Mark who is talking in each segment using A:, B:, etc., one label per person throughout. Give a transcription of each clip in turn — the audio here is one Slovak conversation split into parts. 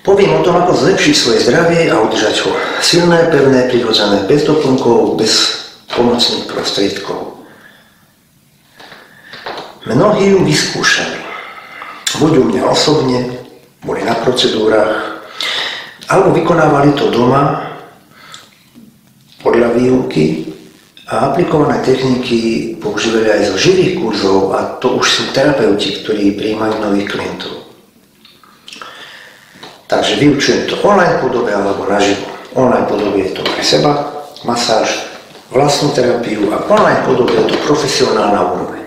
A: Poviem o tom, ako zlepšiť svoje zdravie a udržať ho silné, pevné, prirodzené, bez doplnkov, bez pomocných prostriedkov. Mnohí ju vyskúšali. Buď u mňa osobne, boli na procedúrach, alebo vykonávali to doma podľa výuky a aplikované techniky používali aj zo živých kurzov, a to už sú terapeuti, ktorí prijímajú nových klientov. Takže vyučujem to v online podobe alebo naživo. V online podobe je to pre seba, masáž, vlastnú terapiu, a v online podobe je to profesionálna úroveň.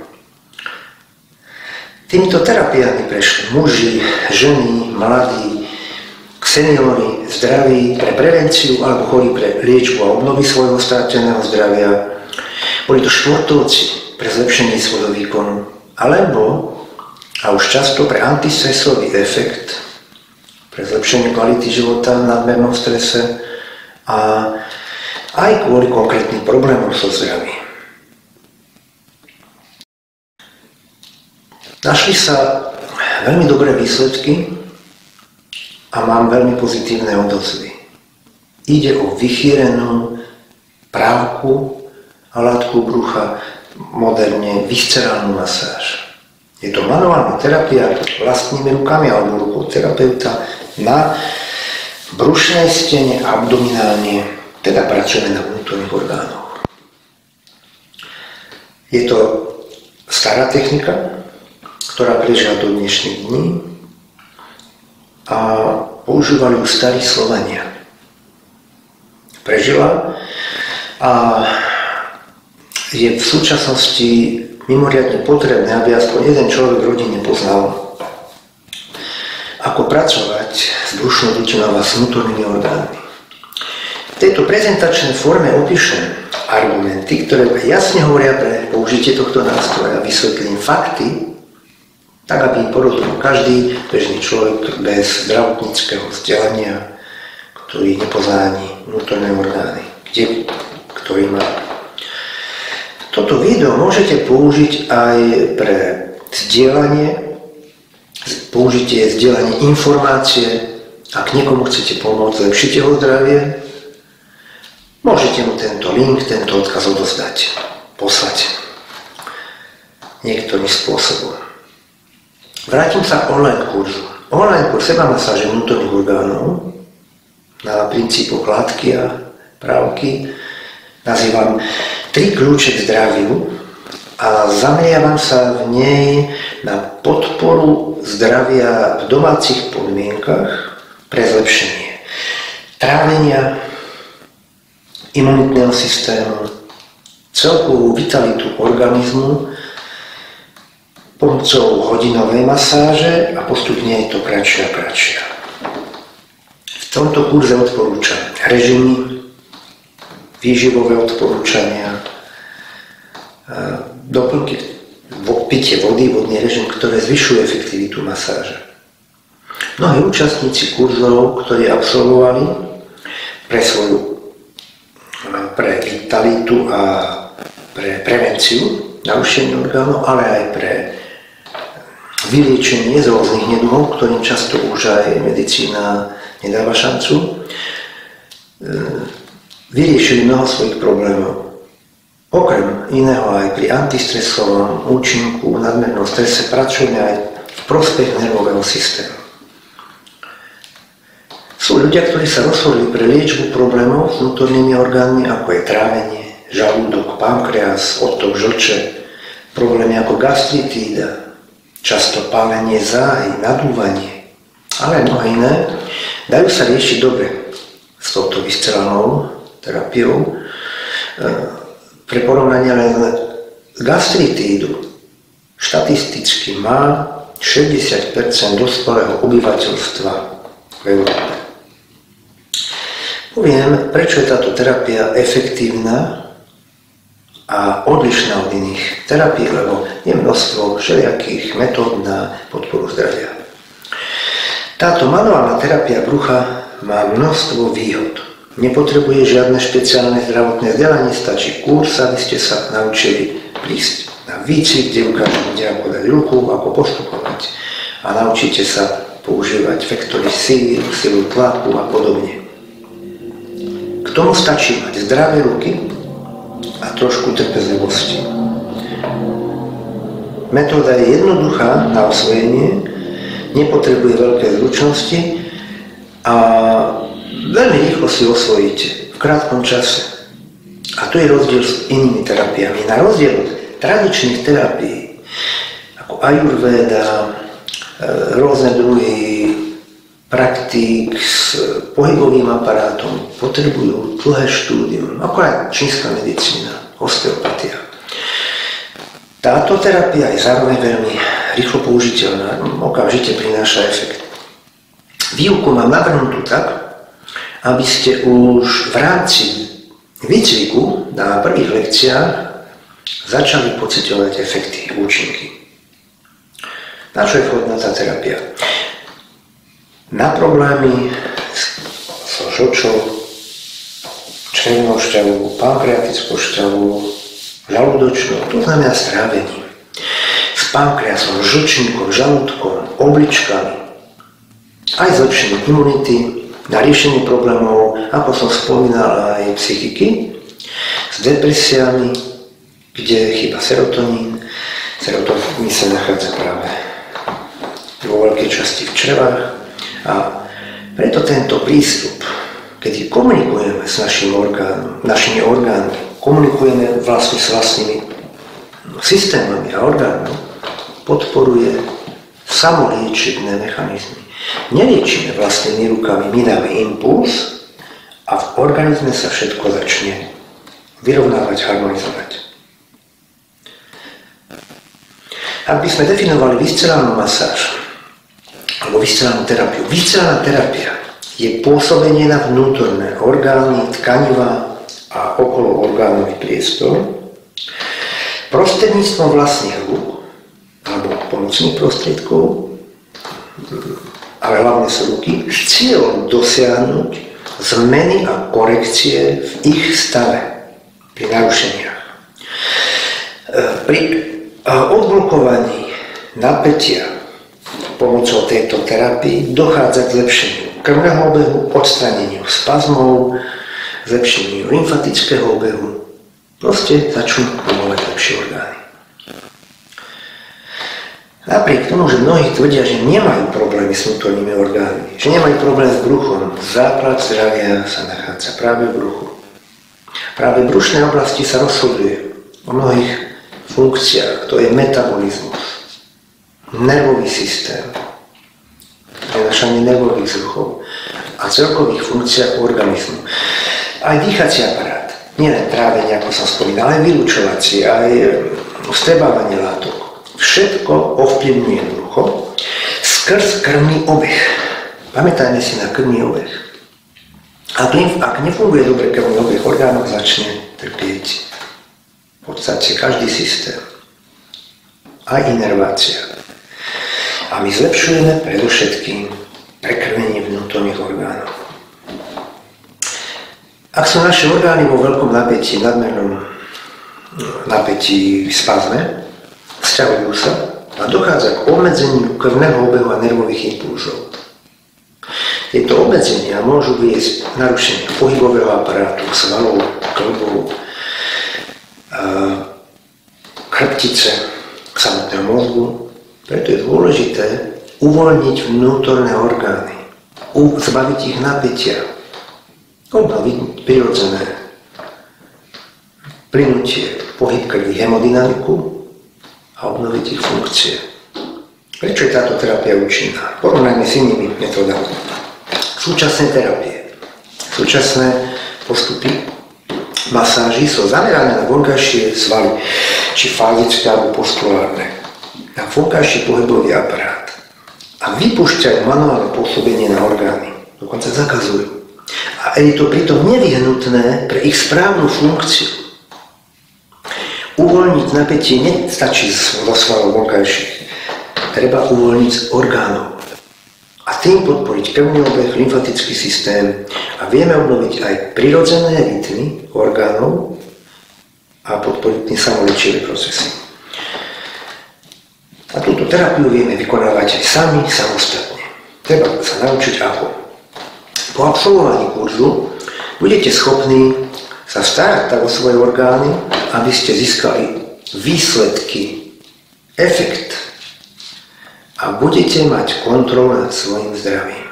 A: Týmito terapiami prešli muži, ženy, mladí, seniori, zdraví, pre prevenciu alebo chorí pre liečbu a obnovy svojho strateného zdravia. Boli to športovci pre zlepšenie svojho výkonu, alebo, a už často, pre antistresový efekt, pre zlepšenie kvality života v nadmernom strese a aj kvôli konkrétnym problémom so zdravím. Našli sa veľmi dobré výsledky a mám veľmi pozitívne odozvy. Ide o vychýrenú právku a látku brucha, moderne viscerálnu masáž. Je to manuálna terapia vlastnými rukami alebo rukou terapeuta na brušnej stene abdominálne, teda pracujeme na vnútorných orgánoch. Je to stará technika, ktorá prežila do dnešných dní, a používali ju starí Slovania. Prežila a je v súčasnosti mimoriadne potrebné, aby aspoň jeden človek v rodine poznal, ako pracovať s brušnou dutinou a s vnútornými orgánmi. V tejto prezentačnej forme opíšem argumenty, ktoré jasne hovoria pre použitie tohto nástroja. Vysvetlím fakty, tak aby im porozumel každý bežný človek bez zdravotníckeho vzdelania, ktorý nepozná ani vnútorné orgány, ktorý má. Toto video môžete použiť aj pre zdieľanie informácie. Ak niekomu chcete pomôcť zlepšiť jeho zdravie, môžete mu tento link, tento odkaz odozdať, poslať niektorým spôsobom. Vrátim sa k online kurzu. Online kurz sebamasáže vnútorných orgánov na princípoch látky a právky nazývam 3 kľúče k zdraviu a zameriavam sa v nej na podporu zdravia v domácich podmienkach pre zlepšenie trávenia, imunitného systému, celkovú vitalitu organizmu pomocou hodinovej masáže a postupne je to kratšia a kratšia. V tomto kurze odporúčam režimy, výživové odporúčania, doplnky, pitie vody, vodný režim, ktoré zvyšujú efektivitu masáže. Mnohí účastníci kurzov, ktorí absolvovali pre vitalitu a pre prevenciu narušenia orgánov, ale aj pre vyliečenie z rôznych neduhov, ktorým často už aj medicína nedáva šancu, vyriešili mnoho svojich problémov. Okrem iného aj pri antistresovom účinku v nadmernom strese pracujeme aj v prospech nervového systému. Sú ľudia, ktorí sa rozhodli pre liečbu problémov s vnútornými orgánmi, ako je trávenie, žalúdok, pankreas, odtok žlče, problémy ako gastritída, často pálenie záhy, nadúvanie, ale aj mnohé iné, dajú sa riešiť dobre s touto viscerálnou terapiou. Pre porovnanie len gastritídu štatisticky má 60% dospelého obyvateľstva v Európe. Poviem, prečo je táto terapia efektívna a odlišná od iných terapií, lebo je množstvo všelijakých metód na podporu zdravia. Táto manuálna terapia brucha má množstvo výhod. Nepotrebuje žiadne špeciálne zdravotné vzdelanie, stačí kurz, aby ste sa naučili prísť na výcvik, kde ukážem, kde ako dať ruku, ako postupovať a naučíte sa používať vektory síly, silu tlaku a podobne. K tomu stačí mať zdravé ruky a trošku trpezlivosti. Metóda je jednoduchá na osvojenie, nepotrebuje veľké zručnosti a veľmi rýchlo si osvojíte v krátkom čase. A to je rozdiel s inými terapiami. Na rozdiel od tradičných terapií, ako ajurvéda, rôzne druhy praktík s pohybovým aparátom, potrebujú dlhé štúdium, ako aj čínska medicína, osteopatia. Táto terapia je zároveň veľmi rýchlo použiteľná, okamžite prináša efekt. Výuku mám navrhnutú tak, aby ste už v rámci výcviku na prvých lekciách začali pociťovať efekty, účinky. Na čo je vhodná tá terapia? Na problémy so žlčou, črevnou šťavou, pankreatickou šťavou, žalúdočnou, to znamená s trávením, s pankreasom, žlčníkom, žalúdkom, obličkami, aj zlepšenie imunity, na riešenie problémov, ako som spomínal, aj psychiky, s depresiami, kde chýba serotonín. Serotonín sa nachádza práve vo veľkej časti v črevách a preto tento prístup, keď komunikujeme s našimi orgánmi, komunikujeme vlastne s vlastnými systémami a orgánmi, podporuje samoliečebné mechanizmy. Neliečíme vlastnými rukami, my dáme impuls a v organizme sa všetko začne vyrovnávať, harmonizovať. Ak by sme definovali viscerálnu masáž alebo viscerálnu terapiu, viscerálna terapia je pôsobenie na vnútorné orgány, tkaniva a okolo orgánový priestor prostredníctvom vlastných rúk alebo pomocných prostriedkov, ale hlavne sú ruky, s cieľom dosiahnuť zmeny a korekcie v ich stave pri narušeniach. Pri odblokovaní napätia pomocou tejto terapii dochádza k zlepšeniu krvného obehu, odstráneniu spazmov, zlepšeniu lymfatického obehu. Proste začnú fungovať lepšie orgány. Napriek tomu, že mnohí tvrdia, že nemajú problémy s vnútornými orgánmi, že nemajú problém s bruchom, základ zdravia sa nachádza práve v bruchu. Práve v brušnej oblasti sa rozhoduje o mnohých funkciách, to je metabolizmus, nervový systém, prenašanie nervových vzruchov a celkových funkciách organizmu. Aj dýchací aparát, nielen trávenie, ako som spomínal, aj vylučovacie, aj vstrebávanie látok. Všetko ovplyvňuje brucho skrz krvný obeh. Pamätajme si na krvný obeh. Ak nefunguje dobre krvný obeh, orgánok začne trpieť v podstate každý systém. Aj inervácia. A my zlepšujeme predovšetkým prekrvenie vnútorných orgánov. Ak sú naše orgány vo veľkom napätí, nadmernom napätí v spazme, sťahujú sa a dochádza k obmedzeniu krvného obehu a nervových impulzov. Tieto obmedzenia môžu viesť k narušeniu pohybového aparátu, svalov, kĺbov, chrbtice, samotného mozgu. Preto je dôležité uvoľniť vnútorné orgány, zbaviť ich napätia, obnoviť prirodzené plynutie, pohyb krvi, hemodynamiku a obnoviť ich funkcie. Prečo je táto terapia účinná? Porovnajme s inými metódami. Súčasné terapie, súčasné postupy masáži sú zamerané na vonkajšie svaly, či fázické alebo poskulárne, na vonkajší pohybový aparát a vypúšťajú manuálne pôsobenie na orgány, dokonca zakazujú. A je to pritom nevyhnutné pre ich správnu funkciu. Uvoľniť napätie nestačí zo svalov vonkajších. Treba uvoľniť z orgánov. A tým podporiť krvný obeh, lymfatický systém a vieme obnoviť aj prirodzené rytmy orgánov a podporiť tým samoliečové procesy. A túto terapiu vieme vykonávať aj sami, samostatne. treba sa naučiť ako. Po absolvovaní kurzu budete schopní sa starať tak o svoje orgány, aby ste získali výsledky, efekt a budete mať kontrolu nad svojim zdravím.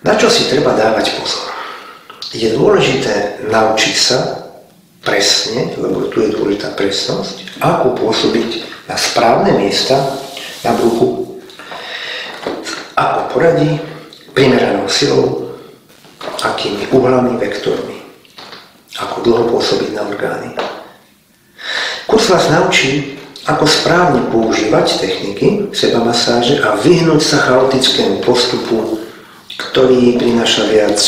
A: Na čo si treba dávať pozor? Je dôležité naučiť sa presne, lebo tu je dôležitá presnosť, ako pôsobiť na správne miesta na bruchu, ako poradí, primeranou silou, akými uhlami, vektormi, ako dlho pôsobiť na orgány. Kurz vás naučí, ako správne používať techniky sebamasáže a vyhnúť sa chaotickému postupu, ktorý prináša viac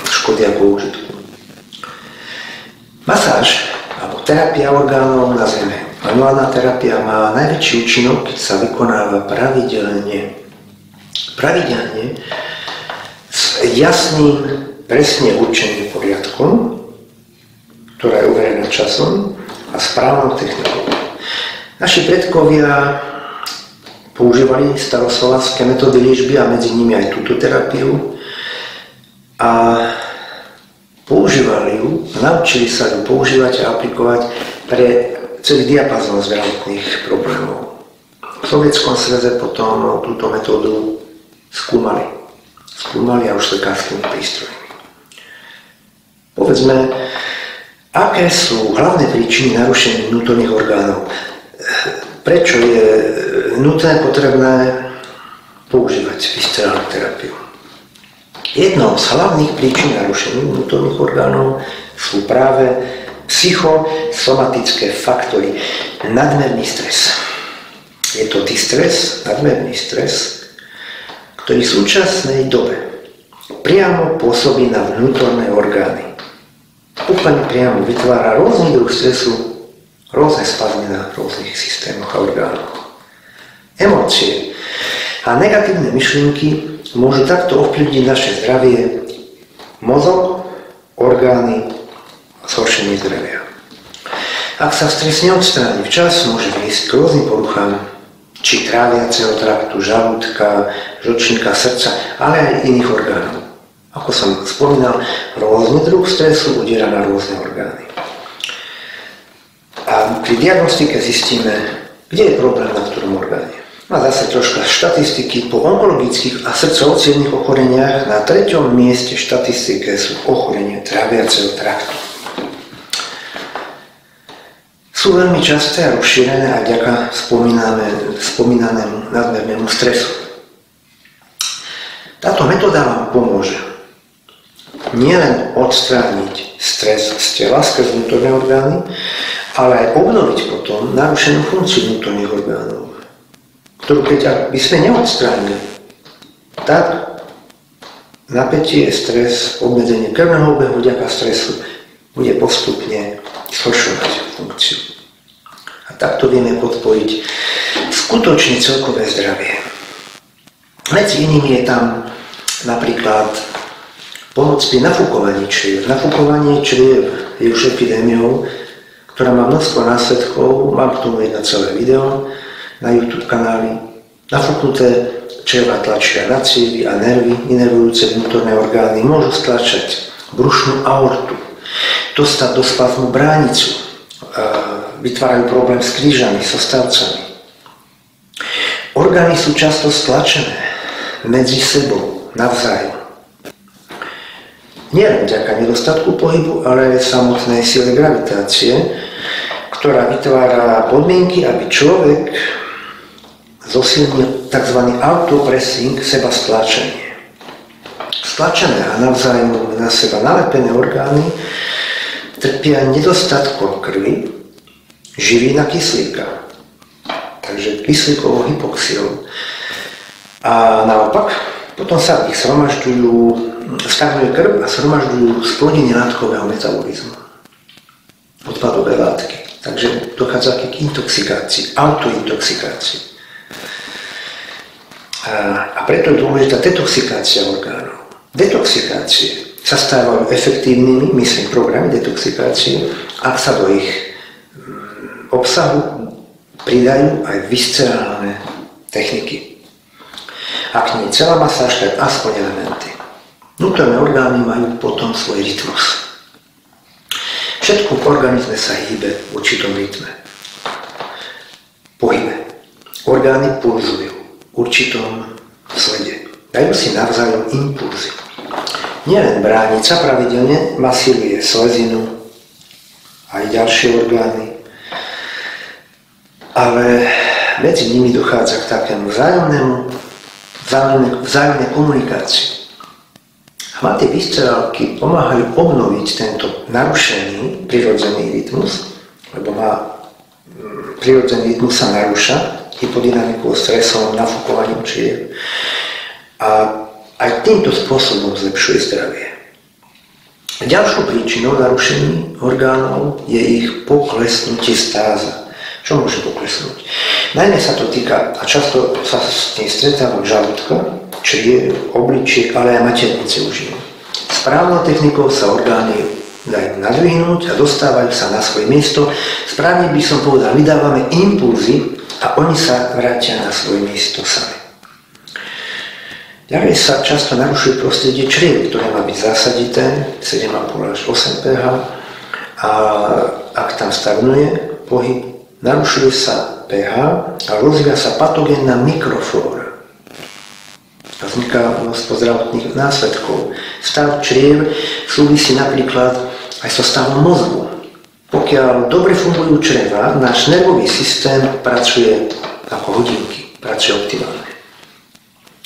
A: škody ako úžitku. Masáž alebo terapia orgánov na zeme. Manuálna terapia má najväčší účinok, keď sa vykonáva pravidelne. Pravidelne s jasným, presne určeným poriadkom, ktorá je overená časom a správnou technikou. Naši predkovia používali staroslovanské metódy liečby a medzi nimi aj túto terapiu a používali ju, naučili sa ju používať a aplikovať pre celý diapazón zdravotných problémov. V Sovietskom zväze potom túto metódu skúmali a už s lekárskými prístrojmi. Povedzme, aké sú hlavné príčiny narušení vnútorných orgánov? Prečo je nutné, potrebné používať viscerálnu terapiu? Jednou z hlavných príčin narušení vnútorných orgánov sú práve psychosomatické faktory. Nadmerný stres. Je to distres, nadmerný stres, ktorý v súčasnej dobe priamo pôsobí na vnútorné orgány. Úplne priamo vytvára rôzny druh stresu, rôzne spazmy na rôznych systémoch a orgánoch. Emócie a negatívne myšlienky môžu takto ovplyvniť naše zdravie, mozog, orgány a zhoršenie zdravia. Ak sa stres neodstráni včas, môže viesť k rôznym poruchám, či tráviaceho traktu, žalúdka, žlčníka, srdca, ale aj iných orgánov. Ako som spomínal, rôzny druh stresu udiera na rôzne orgány. A pri diagnostike zistíme, kde je problém na ktorom orgáne. A zase troška štatistiky po onkologických a srdcovo-cievnych ochoreniach. Na 3. mieste štatistike sú ochorenia tráviaceho traktu. Sú veľmi časté a rozšírené aj vďaka spomínanému nadmernému stresu. Táto metóda vám pomôže nielen odstrániť stres z tela skrz vnútorné orgány, ale aj obnoviť potom narušenú funkciu vnútorných orgánov, ktorú keď by sme neodstránili, tak napätie, stres, obmedzenie krvného obehu vďaka stresu bude postupne zhoršovať funkciu. A takto vieme podporiť skutočne celkové zdravie. Medzi inými je tam napríklad pomoc pri nafúkovaní čriev. Nafúkovanie čriev je už epidémiou, ktorá má množstvo následkov. Mám k tomu jedno celé video na YouTube kanáli. Nafúknuté čreva tlačia na cievy a nervy, inervujúce vnútorné orgány môžu stlačať brušnú aortu, dostať do spazmu bránicu, vytvárajú problém s krížami, so stavcami. Orgány sú často stlačené medzi sebou, navzájom. Nie len vďaka nedostatku pohybu, ale aj samotnej sile gravitácie, ktorá vytvára podmienky, aby človek zosilnil tzv. Autopressing, seba stlačenie. Stlačené a navzájom na seba nalepené orgány trpia nedostatkom krvi, živín a kyslíka. Takže kyslíkovou hypoxiou. A naopak, potom sa v nich stagnuje krv a shromažďujú splodenie látkového metabolizmu. Odpadové látky. Takže dochádza k intoxikácii, autointoxikácii. A preto je dôležitá detoxikácia orgánov. Detoxikácie sa stávajú efektívnymi, myslím, programy detoxikácie, ak sa do ich obsahu pridajú aj viscerálne techniky. Ak nie celá masáž, tak aspoň elementy. Vnútorné orgány majú potom svoj rytmus. Všetko v organizme sa hýbe v určitom rytme. Pohybe. Orgány pulzujú v určitom slede. Dajú si navzájom impulzy. Nielen bránica pravidelne masíruje slezinu, aj ďalšie orgány, ale medzi nimi dochádza k takému vzájomnej komunikácii. Hmaty viscerálky pomáhajú obnoviť tento narušený prirodzený rytmus, lebo prirodzený rytmus sa narúša hypodynamikou, stresom, nafúkovaním čriev a aj týmto spôsobom zlepšuje zdravie. Ďalšou príčinou narušení orgánov je ich poklesnutie stáza. Čo môže poklesnúť? Najmä sa to týka, a často sa s tým stretávam, žalúdka, čriev, obličiek, ale aj maternice užívajú. Správnou technikou sa orgány dajú nadvihnúť a dostávajú sa na svoje miesto. Správne by som povedal, vydávame impulzy a oni sa vrátia na svoje miesto sami. Ďalej sa často narušuje prostredie čriev, ktoré má byť zásadité, 7,5 až 8 pH, a ak tam stagnuje pohyb, narušuje sa pH a rozvíja sa patogénna mikroflóra. A vzniká množstvo zdravotných následkov. Stav čriev súvisí napríklad aj so stavom mozgu. Pokiaľ dobre fungujú čreva, náš nervový systém pracuje ako hodinky, pracuje optimálne.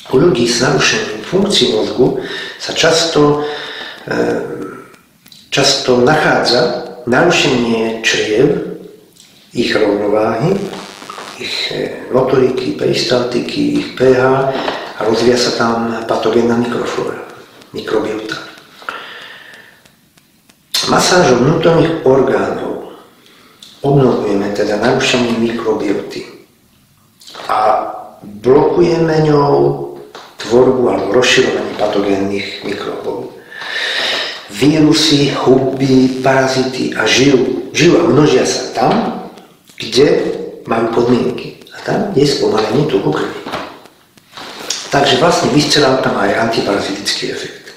A: U ľudí s narušením funkcií mozgu sa často nachádza narušenie čriev, ich rovnováhy, ich motoriky, peristaltiky, ich pH a rozvíja sa tam patogénna mikroflóra, mikrobiota. Masážou vnútorných orgánov obnovujeme teda narušenie mikrobioty a blokujeme ňou tvorbu alebo rozširovanie patogénnych mikrobov. Vírusy, chudby, parazity a žijú a množia sa tam, kde majú podmienky. A tam je spomalenie toku krvi. Takže vlastne viscerálka má aj antiparazitický efekt.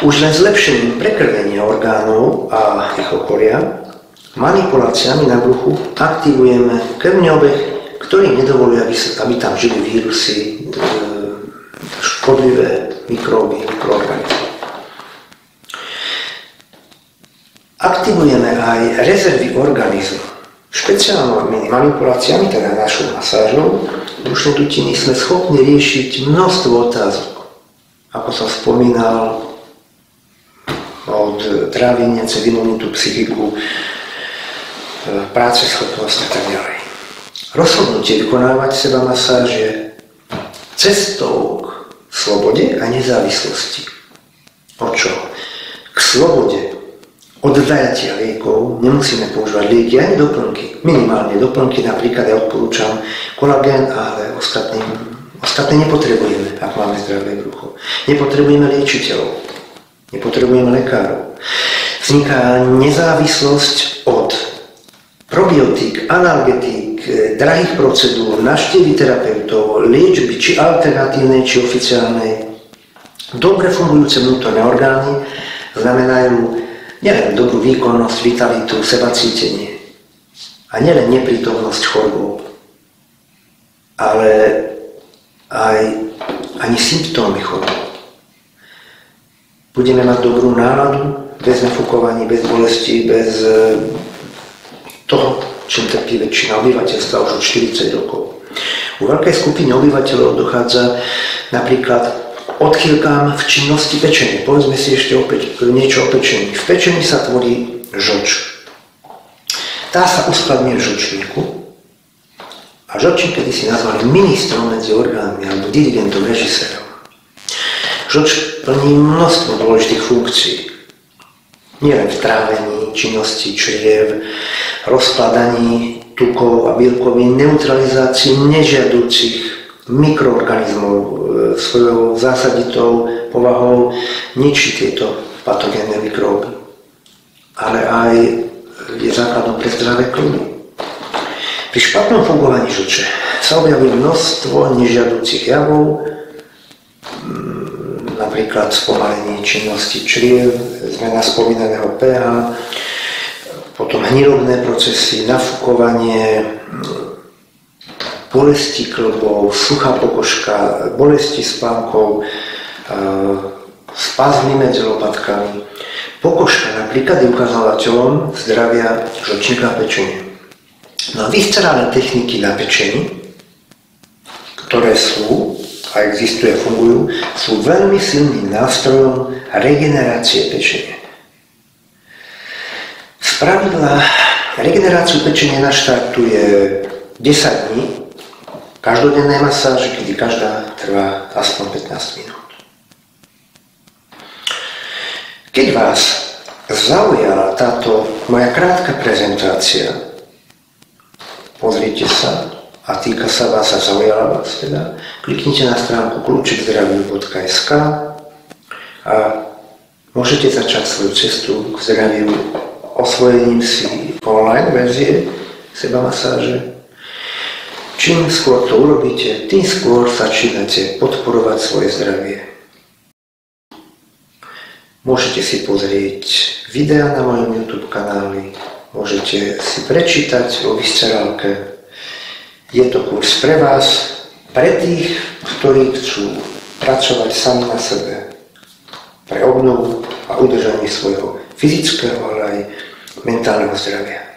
A: Už len zlepšením prekrvenia orgánov a ich okolia, manipuláciami na bruchu aktivujeme krvný obeh, ktorý nedovoluje, aby tam žili vírusy, škodlivé mikróby, mikroorganizmy. Aktivujeme aj rezervy organizmu. Špeciálnymi manipuláciami, teda našou masážou brušnej dutiny, sme schopní riešiť množstvo otázok. Ako som spomínal, od trávenia cez imunitu, psychiku, práce, schopnosť a tak ďalej. Rozhodnutie vykonávať seba masáž je cestou k slobode a nezávislosti. Od čo? K slobode. Od zajatia liekov nemusíme používať lieky ani doplnky. Minimálne doplnky, napríklad ja odporúčam kolagén, ale ostatné nepotrebujeme, ak máme zdravé brucho. Nepotrebujeme liečiteľov, nepotrebujeme lekárov. Vzniká nezávislosť od probiotík, analgetík, drahých procedúr, návštevy terapeutov, liečby, či alternatívnej, či oficiálnej. Dobre fungujúce vnútorné orgány znamenajú nielen dobrú výkonnosť, vitalitu, sebacítenie a nielen neprítomnosť chorôb, ale aj ani symptómy chorôb. Budeme mať dobrú náladu, bez nafúkovaní, bez bolesti, bez toho, čím trpí väčšina obyvateľstva už od 40 rokov. U veľkej skupiny obyvateľov dochádza napríklad odchýlkám v činnosti pečenia. Povedzme si ešte niečo o pečení. V pečení sa tvorí žlč. Tá sa uskladňuje v žlčníku a žlčník kedy si nazvali ministrom medzi orgánmi alebo dirigentom, režisérom. Žlč plní množstvo dôležitých funkcií. Nielen v trávení, činnosti čriev, rozkladaní tukov a bielkovín, neutralizácii nežiaducich mikroorganizmov svojou zásaditou povahou ničí tieto patogénne mikróby. Ale aj je základom pre zdravé kľudy. Pri špatnom fungovaní žlče sa objaví množstvo nežiaducich javov, napríklad spomalenie činnosti čriev, zmena spomínaného pH, potom hnilobné procesy, nafúkovanie, bolesti kĺbov, suchá pokožka, bolesti spánkov, spazmy medzi lopatkami. Pokožka napríklad je ukazovateľom zdravia žlčníka a pečenia. No a viscerálne techniky na pečení, ktoré sú a existujú a fungujú, sú veľmi silným nástrojom regenerácie pečenia. Spravidla regeneráciu pečenia naštartuje 10 dní každodennej masáže, kedy každá trvá aspoň 15 minút. Keď vás zaujala táto moja krátka prezentácia, pozrite sa a týka sa vás a zaujala vás teda, kliknite na stránku kľúčikszdraviu.sk a môžete začať svoju cestu k zdraviu osvojením si online verzie sebamasáže. Čím skôr to urobíte, tým skôr začínate podporovať svoje zdravie. Môžete si pozrieť videá na mojom YouTube kanáli, môžete si prečítať o viscerálke. Je to kurz pre vás, pre tých, ktorí chcú pracovať sami na sebe, pre obnovu a udržanie svojho fyzického, ale aj mentálneho zdravia.